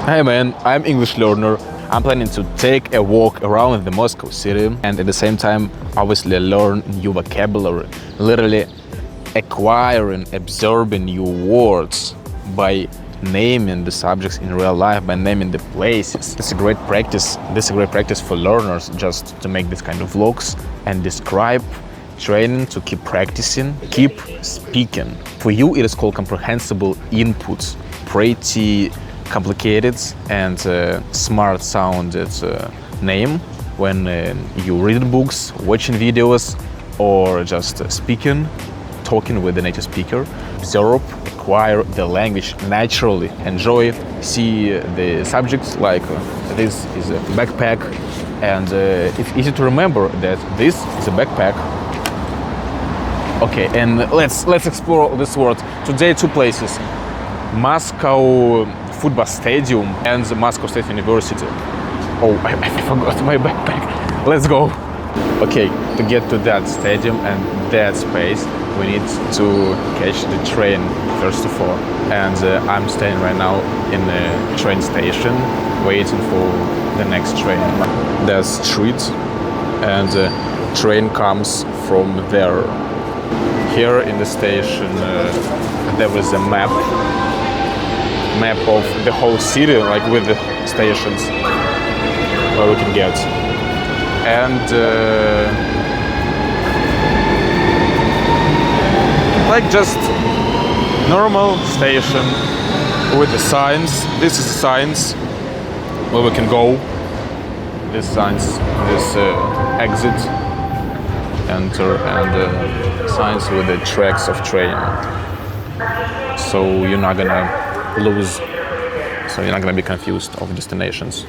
Hey man, I'm English learner. I'm planning to take a walk around the Moscow city and at the same time obviously learn new vocabulary, literally acquiring, absorbing new words by naming the subjects in real life, by naming the places. It's a great practice. This is a great practice for learners just to make this kind of vlogs and describe training, to keep practicing, keep speaking. For you it is called Comprehensible Input. Pretty complicated and smart sounded name when you read books, watching videos, or just speaking, talking with the native speaker. Absorb, acquire the language naturally, enjoy, see the subjects like this is a backpack, and it's easy to remember that this is a backpack. Okay, and let's explore this word. Today two places: Moscow football stadium and the Moscow State University. Oh, I forgot my backpack. Let's go. Okay, to get to that stadium and that space, we need to catch the train first of all. And I'm staying right now in a train station, waiting for the next train. There's street, and the train comes from there. Here in the station, there is a map of the whole city, like with the stations where we can get. And like just normal station with the signs. This is signs where we can go. This signs, this exit, enter, and signs with the tracks of train. So you're not gonna lose, so you're not gonna be confused of destinations.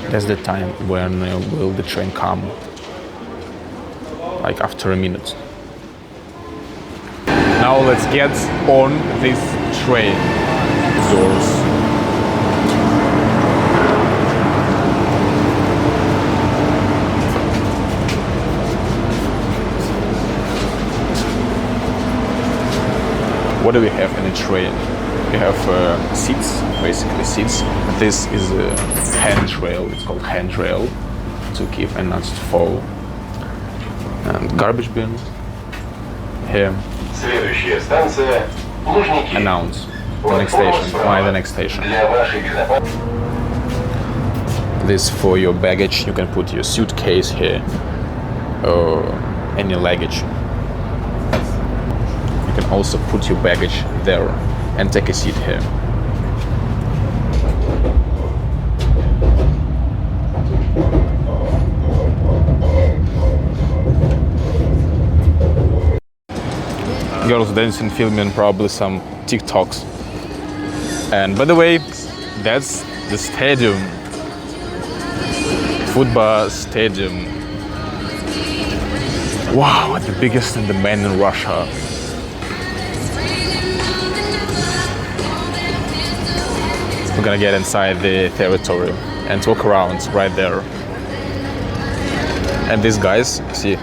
That's the time when will the train come, like after a minute. Now let's get on this train. Doors. What do we have in a train? We have seats, basically seats. This is a handrail, it's called handrail, to keep and not to fall. And garbage bin. Here. Announce the next station, why the next station. This for your baggage, you can put your suitcase here, or any luggage. You can also put your baggage there and take a seat here. Girls dancing, filming probably some TikToks. And by the way, that's the stadium. Football stadium. Wow, the biggest and the main in Russia. We're gonna get inside the territory and walk around right there. And these guys, see,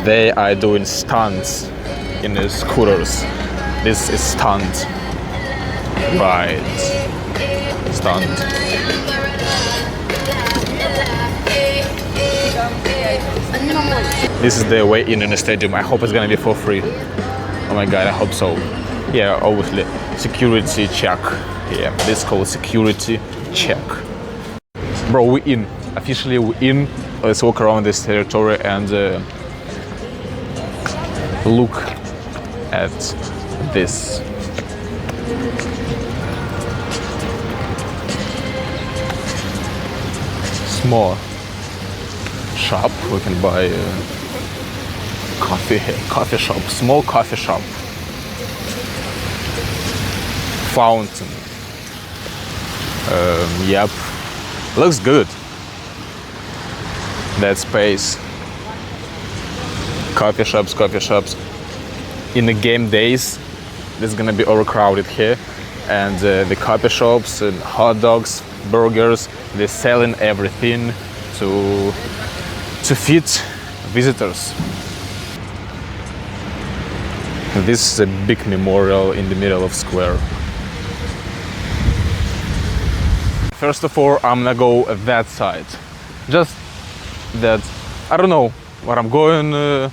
they are doing stunts in the scooters. This is stunt. Right. Stunt. This is the way in the stadium. I hope it's gonna be for free. Oh my god, I hope so. Yeah, obviously. Security check. Yeah, this is called security check. Bro, we're in. Officially, we're in. Let's walk around this territory and look at this. Small shop. We can buy coffee here. Coffee shop. Small coffee shop. Fountain. Yep, looks good. That space. Coffee shops. In the game days, there's gonna be overcrowded here, and the coffee shops and hot dogs, burgers, they're selling everything to feed visitors. This is a big memorial in the middle of square. First of all, I'm gonna go that side. Just that. I don't know where I'm going.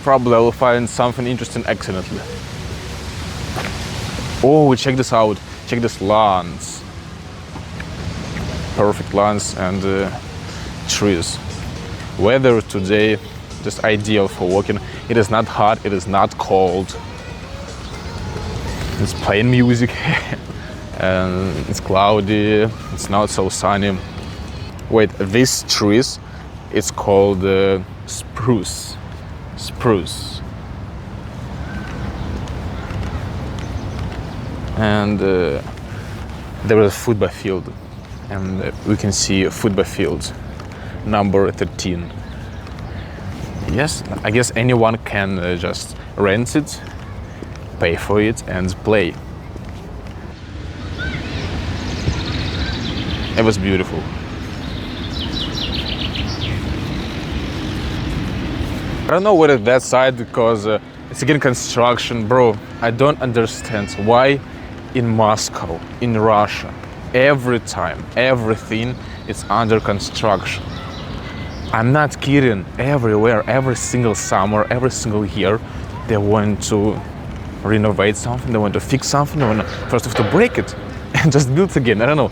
Probably I will find something interesting accidentally. Oh, check this out. Check this lawns. Perfect lawns and trees. Weather today just ideal for walking. It is not hot, it is not cold. It's playing music and it's cloudy, it's not so sunny. Wait, these trees, it's called spruce. Spruce. And there is a football field, and we can see a football field, number 13. Yes, I guess anyone can just rent it, pay for it, and play. It was beautiful. I don't know what is that side because it's again construction, bro. I don't understand why in Moscow, in Russia, every time, everything is under construction. I'm not kidding. Everywhere, every single summer, every single year, they want to renovate something, they want to fix something, they want to first have to break it and just build it again. I don't know.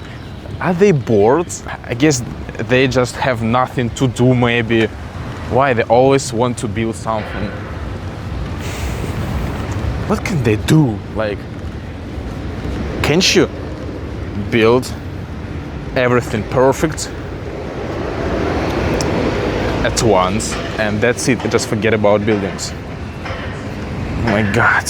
Are they bored? I guess they just have nothing to do, maybe. Why they always want to build something? What can they do? Like, can't you build everything perfect at once and that's it? Just forget about buildings. Oh my God.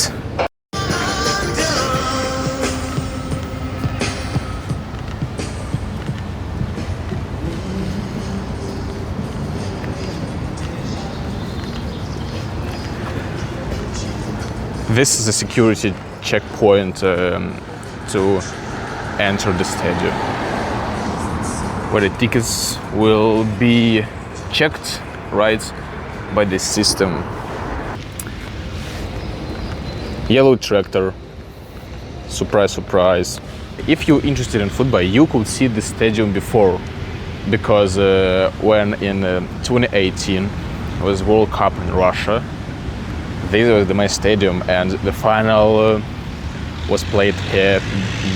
This is a security checkpoint to enter the stadium, where the tickets will be checked right by the system. Yellow tractor. Surprise, surprise. If you're interested in football, you could see the stadium before, because when in 2018 was World Cup in Russia, this was my stadium, and the final was played here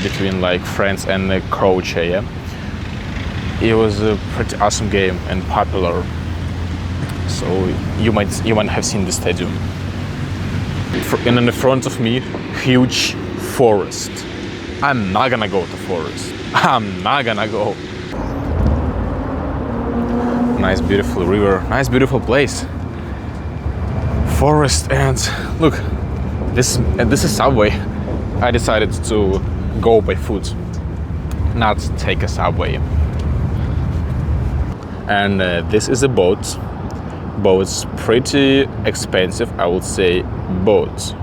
between like France and Croatia. Yeah? It was a pretty awesome game and popular. So you might have seen the stadium. And in the front of me, huge forest. I'm not gonna go to forest. I'm not gonna go. Nice, beautiful river. Nice, beautiful place. Forest, and look, this is subway. I decided to go by foot, not take a subway. And this is a boat. Boat's pretty expensive, I would say. Boat.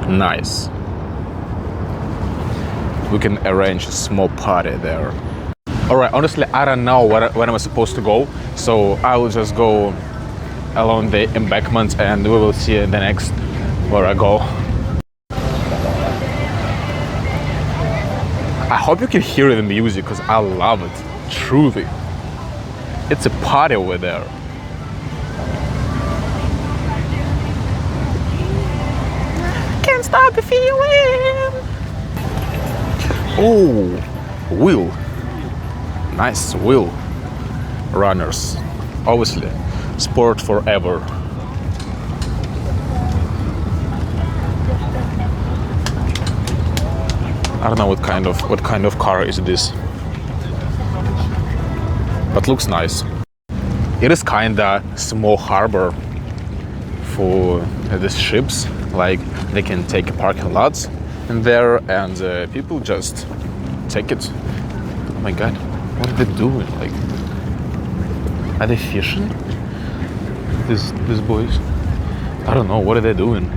Nice. We can arrange a small party there. Alright, honestly, I don't know where I'm supposed to go, so I will just go along the embankment and we will see the next where I go. I hope you can hear the music because I love it, truly. It's a party over there. Can't stop the feeling. Oh, wheel. Nice wheel. Runners, obviously. Sport forever. I don't know what kind of car is this, but looks nice. It is kinda small harbor for the ships. Like they can take a parking lot in there, and people just take it. Oh my God, what are they doing? Like, are they fishing? These boys, I don't know, what are they doing?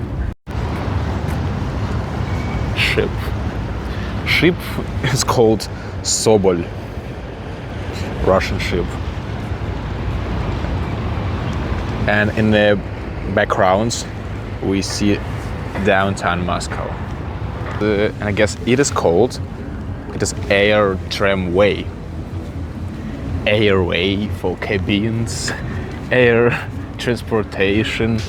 Ship is called Sobol, Russian ship. And in the background we see downtown Moscow. And I guess it is called It is air tramway. Airway for cabins, air transportation.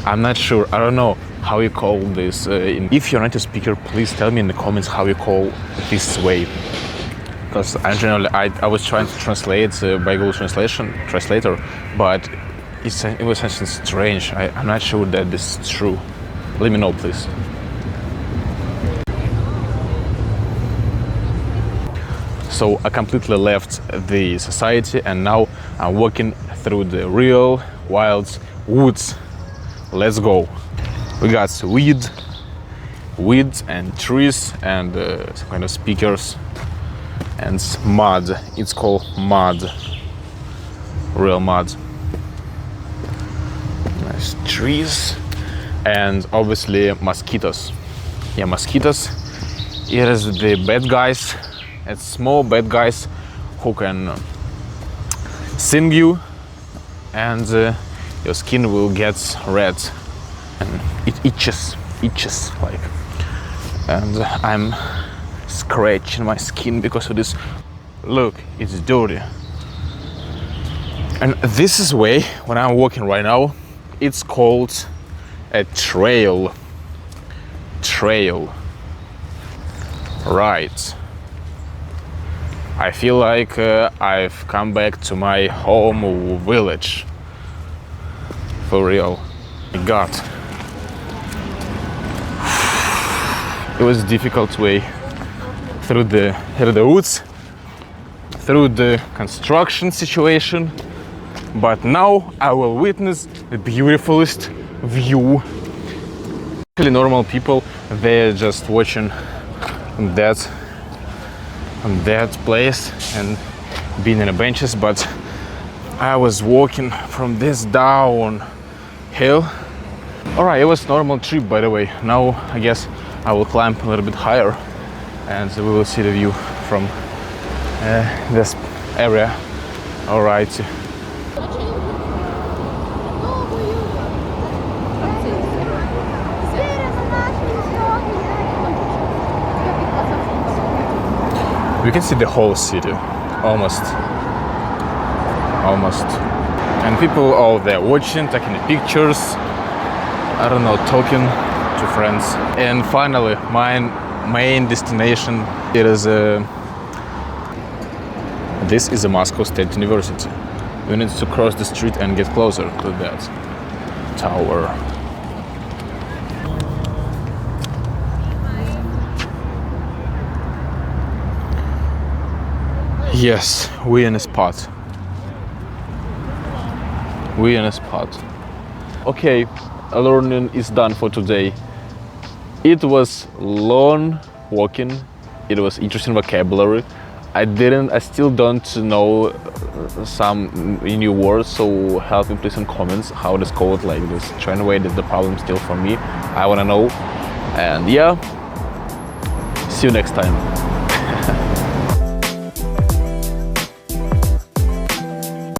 I'm not sure. I don't know how you call this. If you're a native speaker, please tell me in the comments how you call this way. Because I was trying to translate by Google Translator, but it was something strange. I'm not sure that this is true. Let me know, please. So I completely left the society and now I'm walking through the real wild woods. Let's go. We got weeds and trees and some kind of speakers and mud. It's called mud. Real mud. Nice trees and obviously mosquitoes. Yeah, mosquitoes. It is the bad guys. It's small bad guys who can sting you and your skin will get red and it itches like, and I'm scratching my skin because of this. Look, it's dirty. And this is way when I'm walking right now, it's called a trail. Right. I feel like I've come back to my home village. For real. God. It was a difficult way through the woods, through the construction situation, but now I will witness the beautifulest view. Actually, normal people, they're just watching that place and being in the benches, but I was walking from this downhill. Alright, it was normal trip, by the way. Now I guess I will climb a little bit higher and we will see the view from this area. Alright. We can see the whole city, almost. And people, oh, they're watching, taking the pictures, I don't know, talking to friends. And finally, my main destination, this is a Moscow State University. We need to cross the street and get closer to that tower. Yes, we're in a spot. Okay, learning is done for today. It was long walking. It was interesting vocabulary. I still don't know some new words, so help me please in comments how this code like this. Translate is the problem still for me. I wanna know. And yeah, see you next time.